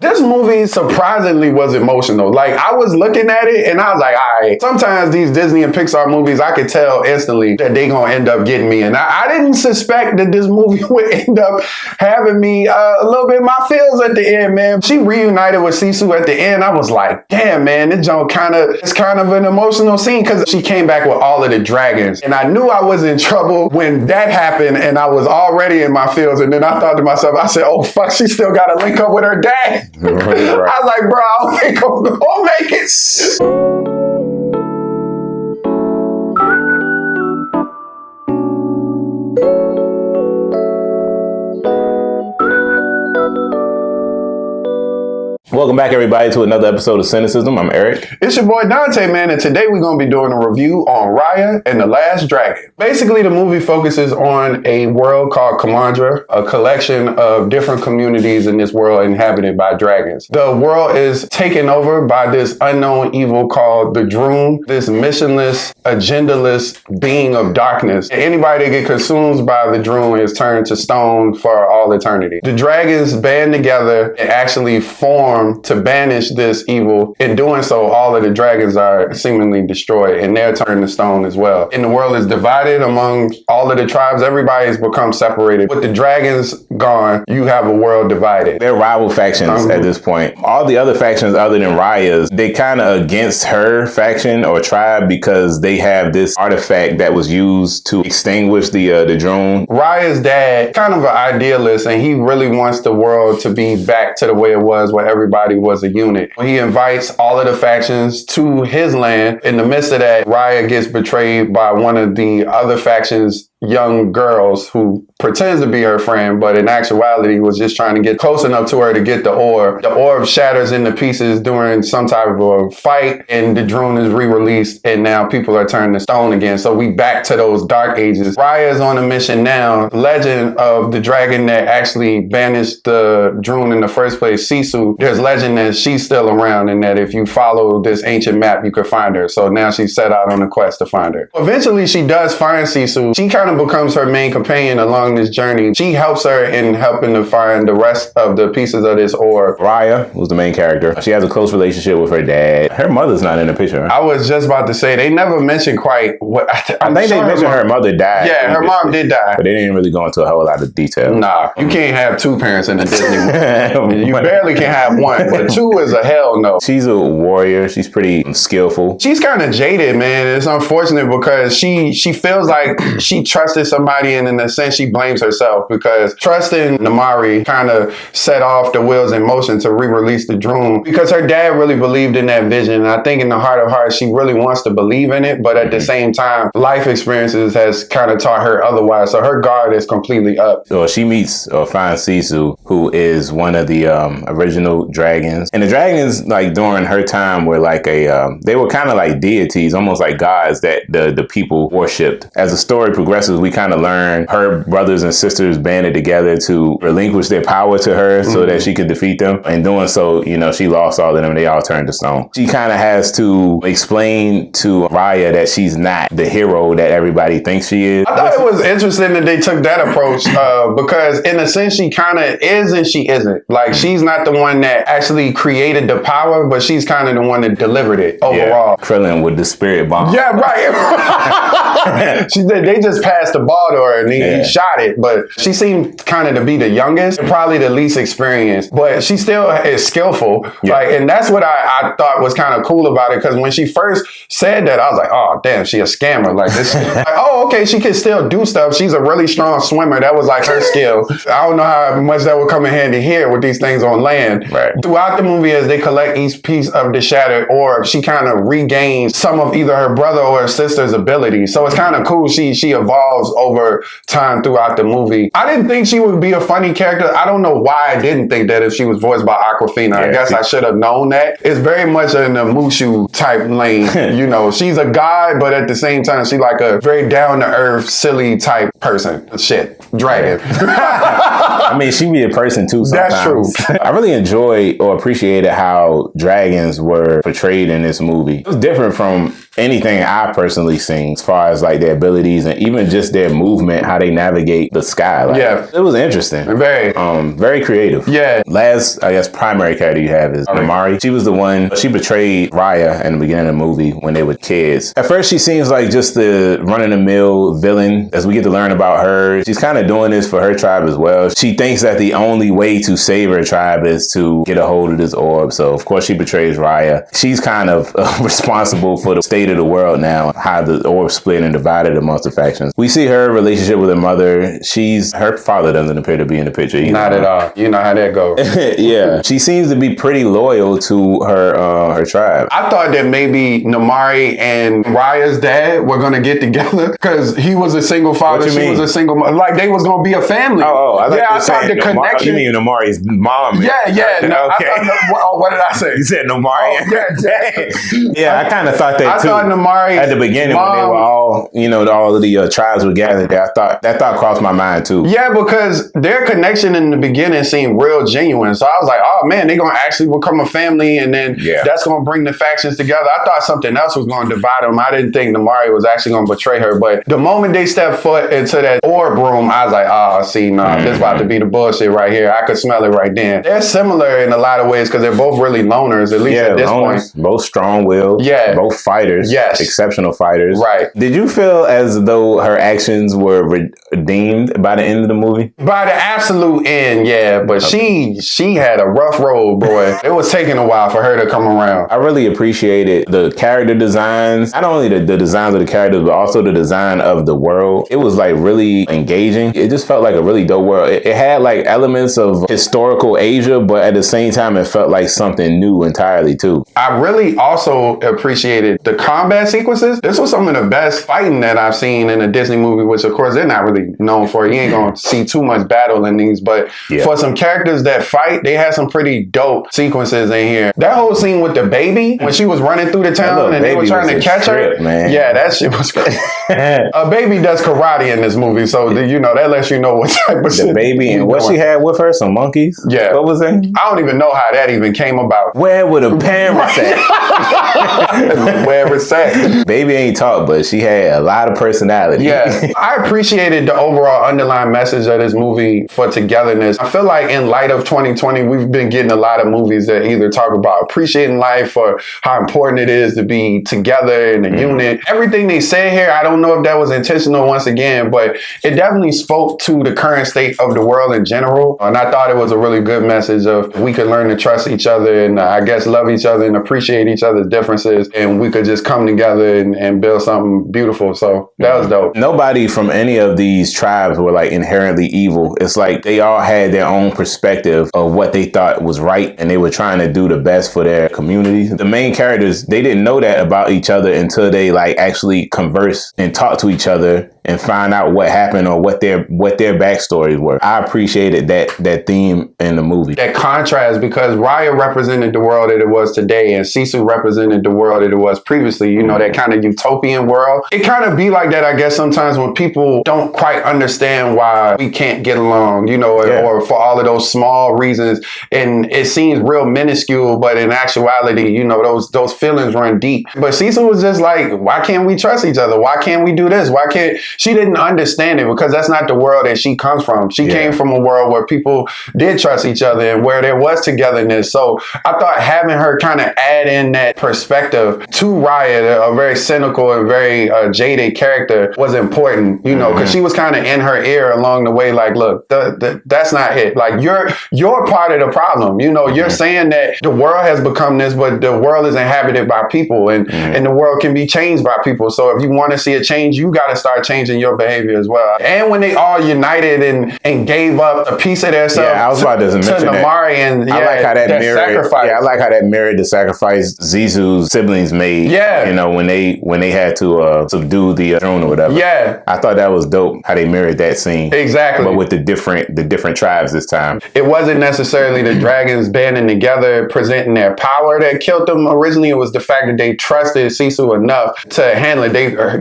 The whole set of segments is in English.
This movie surprisingly was emotional. Like, I was looking at it and I was like, all right, sometimes these Disney and Pixar movies, I could tell instantly that they gonna end up getting me. And I didn't suspect that this movie would end up having me a little bit in my feels at the end, man. She reunited with Sisu at the end. I was like, damn, man, this joint it's kind of an emotional scene because she came back with all of the dragons. And I knew I was in trouble when that happened and I was already in my feels. And then I thought to myself, I said, oh, fuck, she still got to link up with her dad. Right. I was like, bro, I don't think I'm gonna make it. Welcome back, everybody, to another episode of Cinecism. I'm Eric. It's your boy Dante, man, and today we're going to be doing a review on Raya and the Last Dragon. Basically, the movie focuses on a world called Kumandra, a collection of different communities in this world inhabited by dragons. The world is taken over by this unknown evil called the Droom, this missionless, agendaless being of darkness. Anybody that gets consumed by the Droom is turned to stone for all eternity. The dragons band together and actually form to banish this evil. In doing so, all of the dragons are seemingly destroyed and they're turned to stone as well. And the world is divided among all of the tribes. Everybody's become separated. With the dragons gone, you have a world divided. They're rival factions at this point. All the other factions other than Raya's, they kind of against her faction or tribe because they have this artifact that was used to extinguish the drone. Raya's dad, kind of an idealist, and he really wants the world to be back to the way it was where everybody was a unit. He invites all of the factions to his land. In the midst of that, Raya gets betrayed by one of the other factions' young girls who pretends to be her friend, but in actuality was just trying to get close enough to her to get the orb. The orb shatters into pieces during some type of a fight, and the drone is re-released, and now people are turned to stone again. So we back to those dark ages. Raya is on a mission now. Legend of the dragon that actually banished the drone in the first place, Sisu. There's legend that she's still around and that if you follow this ancient map, you could find her. So now she's set out on a quest to find her. Eventually, she does find Sisu. She kind of becomes her main companion along this journey. She helps her in helping to find the rest of the pieces of this orb. Raya was the main character. She has a close relationship with her dad. Her mother's not in the picture. I was just about to say, they never mentioned quite what... I think they mentioned her mother died. Yeah, her mom did die. But they didn't really go into a whole lot of detail. Nah, you can't have two parents in a Disney movie. You barely can have one, but two is a hell no. She's a warrior. She's pretty skillful. She's kind of jaded, man. It's unfortunate because she feels like she trusted somebody, and in a sense she blames herself because trusting Namari kind of set off the wheels in motion to re-release the drone because her dad really believed in that vision. And I think in the heart of hearts, she really wants to believe in it, but at the same time, life experiences has kind of taught her otherwise. So her guard is completely up. So she meets or finds Sisu, who is one of the original dragons. And the dragons, like during her time, were like they were kind of like deities, almost like gods that the people worshipped. As the story progresses, we kind of learn her brothers and sisters banded together to relinquish their power to her so that she could defeat them. In doing so, you know, she lost all of them. They all turned to stone. She kind of has to explain to Raya that she's not the hero that everybody thinks she is. I thought it was interesting that they took that approach because in a sense she kind of is and she isn't. Like she's not the one that actually created the power, but she's kind of the one that delivered it overall. Yeah, Krillin with the spirit bomb. Yeah, right. They just passed the ball to her and he shot it, but she seemed kind of to be the youngest and probably the least experienced, but she still is skillful. Yeah. Like, and that's what I thought was kind of cool about it because when she first said that, I was like, oh, damn, she a scammer. Like this, like, oh, okay, she can still do stuff. She's a really strong swimmer. That was like her skill. I don't know how much that would come in handy here with these things on land. Right. Throughout the movie, as they collect each piece of the shattered orb, she kind of regains some of either her brother or her sister's abilities. So it's kind of cool. She evolves over time throughout the movie. I didn't think she would be a funny character. I don't know why I didn't think that if she was voiced by Awkwafina. I guess I should have known that. It's very much in the Mushu type lane. You know, she's a guy, but at the same time, she's like a very down-to-earth, silly type person. Shit. Dragon. I mean, she be a person too sometimes. That's true. I really enjoyed or appreciated how dragons were portrayed in this movie. It was different from anything I personally seen as far as like their abilities and even just their movement, how they navigate the sky. Like, yeah. It was interesting. Very creative. Yeah. Last, I guess, primary character you have is Namari. She was the one, she betrayed Raya in the beginning of the movie when they were kids. At first, she seems like just the run-of-the-mill villain. As we get to learn about her, she's kind of doing this for her tribe as well. She thinks that the only way to save her tribe is to get a hold of this orb. So, of course, she betrays Raya. She's kind of responsible for the state of the world now, how the orb split and divided amongst the factions. We see her relationship with her mother. Her father doesn't appear to be in the picture either. Not at all. You know how that goes. Yeah. She seems to be pretty loyal to her tribe. I thought that maybe Namari and Raya's dad were going to get together because he was a single father, she was a single mother. Like they was going to be a family. I thought the connection. You mean Namari's mom? Yeah. No, okay. What did I say? You said Namari. Yeah, I kind of thought that too. I thought Namari at the beginning when they were all, all of the tribes were gathered there. That thought crossed my mind too. Yeah, because their connection in the beginning seemed real genuine. So I was like, oh man, they're going to actually become a family, and then that's going to bring the factions together. I thought something else was going to divide them. I didn't think Namari was actually going to betray her. But the moment they stepped foot into that orb room, I was like, oh, see, this about to be the bullshit right here. I could smell it right then. They're similar in a lot of ways because they're both really loners, at least at this point. Both strong-willed. Yeah. Both fighters. Yes. Exceptional fighters. Right. Did you feel as though her actions were redeemed by the end of the movie? By the absolute end, yeah. But she had a rough road, boy. It was taking a while for her to come around. I really appreciated the character designs. Not only the designs of the characters, but also the design of the world. It was like really engaging. It just felt like a really dope world. It had like elements of historical Asia, but at the same time, it felt like something new entirely too. I really also appreciated the combat sequences. This was some of the best fighting that I've seen in a Disney movie, which of course they're not really known for. You ain't gonna see too much battle in these, but for some characters that fight, they had some pretty dope sequences in here. That whole scene with the baby, when she was running through the town and they were trying to catch her. Man. Yeah, that shit was crazy. A baby does karate in this movie, so that lets you know what type of shit. The baby and what she had with her, some monkeys? Yeah. What was it? I don't even know how that even came about. Where would a parents at? Where it's at. Baby ain't talk, but she had a lot of personality. Yeah. I appreciated the overall underlying message of this movie for togetherness. I feel like in light of 2020, we've been getting a lot of movies that either talk about appreciating life or how important it is to be together in a unit. Everything they say here, I don't know if that was intentional once again, but it definitely spoke to the current state of the world in general. And I thought it was a really good message of we could learn to trust each other and I guess love each other and appreciate each other's differences, and we could just come together and build something beautiful. So that was dope. Nobody from any of these tribes were like inherently evil. It's like they all had their own perspective of what they thought was right, and they were trying to do the best for their community. The main characters, they didn't know that about each other until they like actually converse and talk to each other and find out what happened or what their backstories were. I appreciated that theme in the movie. That contrast, because Raya represented the world that it was today and Sisu represented the world that it was previously, that kind of utopian world. It kind of be like that, I guess, sometimes when people don't quite understand why we can't get along, or for all of those small reasons. And it seems real minuscule, but in actuality, those feelings run deep. But Sisu was just like, why can't we trust each other? Why can't we do this? Why can't... She didn't understand it because that's not the world that she comes from. She came from a world where people did trust each other and where there was togetherness. So I thought having her kind of add in that perspective to Raya, a very cynical and very jaded character, was important, because she was kind of in her ear along the way, like, look, that's not it. Like, you're part of the problem. You're saying that the world has become this, but the world is inhabited by people and the world can be changed by people. So if you want to see a change, you got to start changing your behavior as well. And when they all united and gave up a piece of themselves I was about to mention Namari, and I like how that mirrored sacrifice. Yeah, I like how that mirrored the sacrifice Zizou's siblings made. Yeah. When they had to subdue the throne or whatever. Yeah. I thought that was dope how they mirrored that scene. Exactly. But with the different tribes this time. It wasn't necessarily the dragons banding together, presenting their power that killed them. Originally, it was the fact that they trusted Sisu enough to handle it.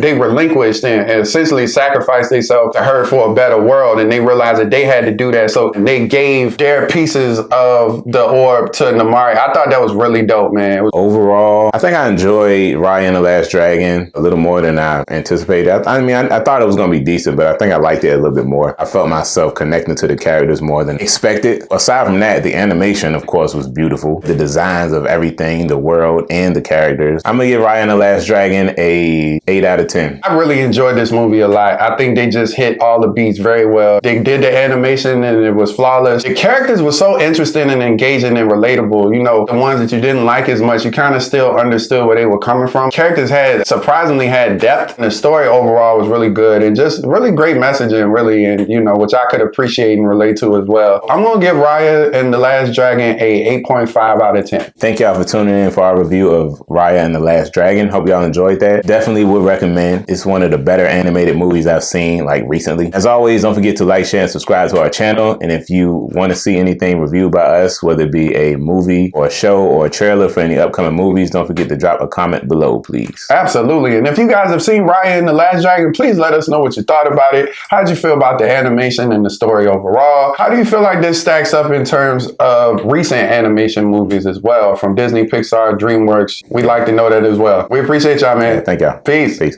They relinquished and essentially essentially sacrificed themselves to her for a better world, and they realized that they had to do that. So they gave their pieces of the orb to Namari. I thought that was really dope, man. Overall, I think I enjoyed Raya and the Last Dragon a little more than I anticipated. I thought it was going to be decent, but I think I liked it a little bit more. I felt myself connecting to the characters more than expected. Aside from that, the animation, of course, was beautiful. The designs of everything, the world, and the characters. I'm going to give Raya and the Last Dragon a 8 out of 10. I really enjoyed this movie a lot. I think they just hit all the beats very well. They did the animation and it was flawless. The characters were so interesting and engaging and relatable. You know, the ones that you didn't like as much, you kind of still understood where they were coming from. Characters surprisingly had depth, and the story overall was really good and just really great messaging, really, and you know, which I could appreciate and relate to as well. I'm gonna give Raya and the Last Dragon a 8.5 out of 10. Thank y'all for tuning in for our review of Raya and the Last Dragon. Hope y'all enjoyed that. Definitely would recommend. It's one of the better animated movies I've seen like recently. As always, don't forget to like, share, and subscribe to our channel. And if you want to see anything reviewed by us, whether it be a movie or a show or a trailer for any upcoming movies, don't forget to drop a comment below, please. Absolutely. And if you guys have seen Raya and the Last Dragon, please let us know what you thought about it. How'd you feel about the animation and the story overall? How do you feel like this stacks up in terms of recent animation movies as well, from Disney, Pixar, DreamWorks? We'd like to know that as well. We appreciate y'all, man. Thank y'all. Peace. Peace.